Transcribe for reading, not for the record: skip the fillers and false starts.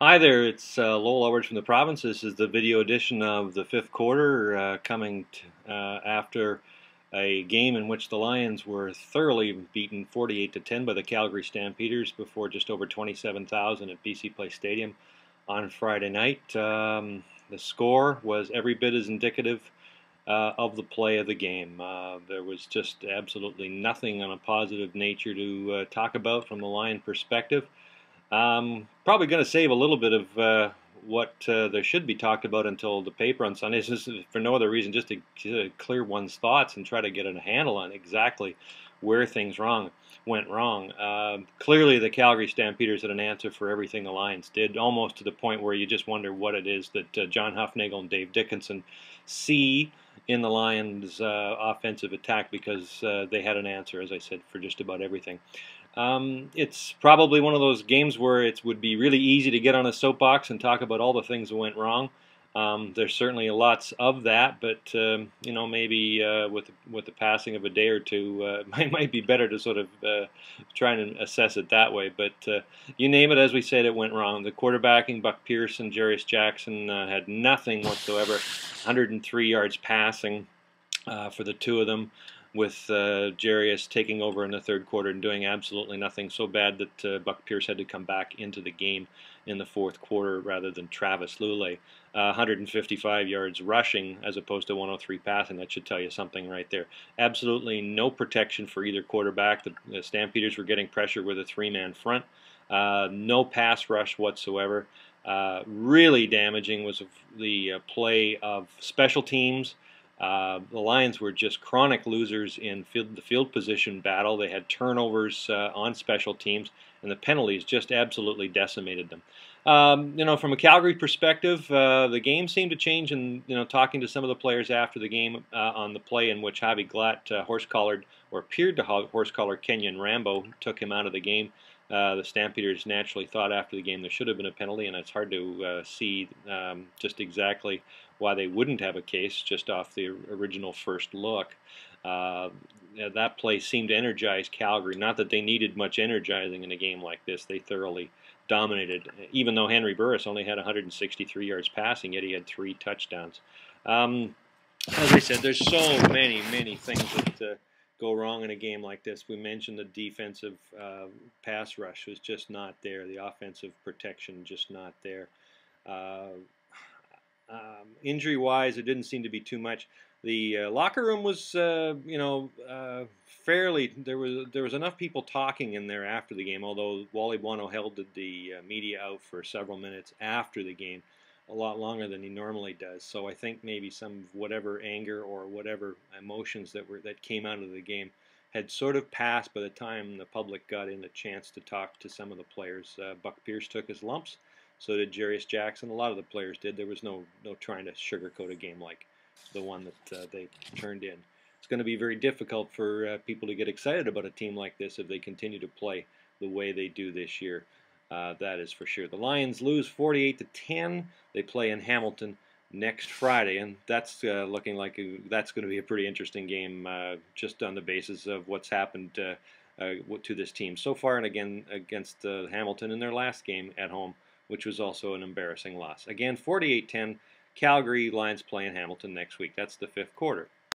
Hi there, it's Lowell Edwards from the province. This is the video edition of the fifth quarter, coming after a game in which the Lions were thoroughly beaten 48-10 by the Calgary Stampeders before just over 27,000 at BC Place Stadium on Friday night. The score was every bit as indicative of the play of the game. There was just absolutely nothing on a positive nature to talk about from the Lion perspective. Probably going to save a little bit of what there should be talked about until the paper on Sunday. This is for no other reason, just to clear one's thoughts and try to get a handle on exactly where things went wrong. Clearly, the Calgary Stampeders had an answer for everything the Lions did, almost to the point where you just wonder what it is that John Hufnagel and Dave Dickenson see in the Lions' offensive attack, because they had an answer, as I said, for just about everything. It's probably one of those games where it would be really easy to get on a soapbox and talk about all the things that went wrong. There's certainly lots of that, but maybe with the passing of a day or two, it might be better to sort of try and assess it that way. But you name it, as we said, it went wrong. The quarterbacking, Buck Pierce and Jarius Jackson, had nothing whatsoever. 103 yards passing for the two of them, with Jarius taking over in the third quarter and doing absolutely nothing, so bad that Buck Pierce had to come back into the game in the fourth quarter rather than Travis Lulay. 155 yards rushing as opposed to 103 passing. That should tell you something right there. Absolutely no protection for either quarterback. The Stampeders were getting pressure with a three-man front. No pass rush whatsoever. Really damaging was the play of special teams. The Lions were just chronic losers in the field position battle. They had turnovers on special teams, and the penalties just absolutely decimated them. From a Calgary perspective, the game seemed to change. And talking to some of the players after the game on the play in which Javi Glatt horse-collared, or appeared to horse-collar, Kenyon Rambo, took him out of the game. The Stampeders naturally thought after the game there should have been a penalty, and it's hard to see just exactly why they wouldn't have a case just off the original first look. That play seemed to energize Calgary. Not that they needed much energizing in a game like this. They thoroughly dominated, even though Henry Burris only had 163 yards passing, yet he had 3 touchdowns. As I said, there's so many things that go wrong in a game like this. We mentioned the defensive pass rush was just not there. The offensive protection just not there. Injury-wise, it didn't seem to be too much. The locker room was, fairly. There was enough people talking in there after the game. Although Wally Buono held the media out for several minutes after the game, a lot longer than he normally does. So I think maybe some whatever anger or whatever emotions that came out of the game had sort of passed by the time the public got in a chance to talk to some of the players. Buck Pierce took his lumps. So did Jarius Jackson. A lot of the players did. There was no trying to sugarcoat a game like the one that they turned in. It's going to be very difficult for people to get excited about a team like this if they continue to play the way they do this year. That is for sure. The Lions lose 48-10. They play in Hamilton next Friday, and that's looking like that's going to be a pretty interesting game, just on the basis of what's happened to this team so far, and again against Hamilton in their last game at home, which was also an embarrassing loss. Again, 48-10, Calgary. Lions play in Hamilton next week. That's the fifth quarter.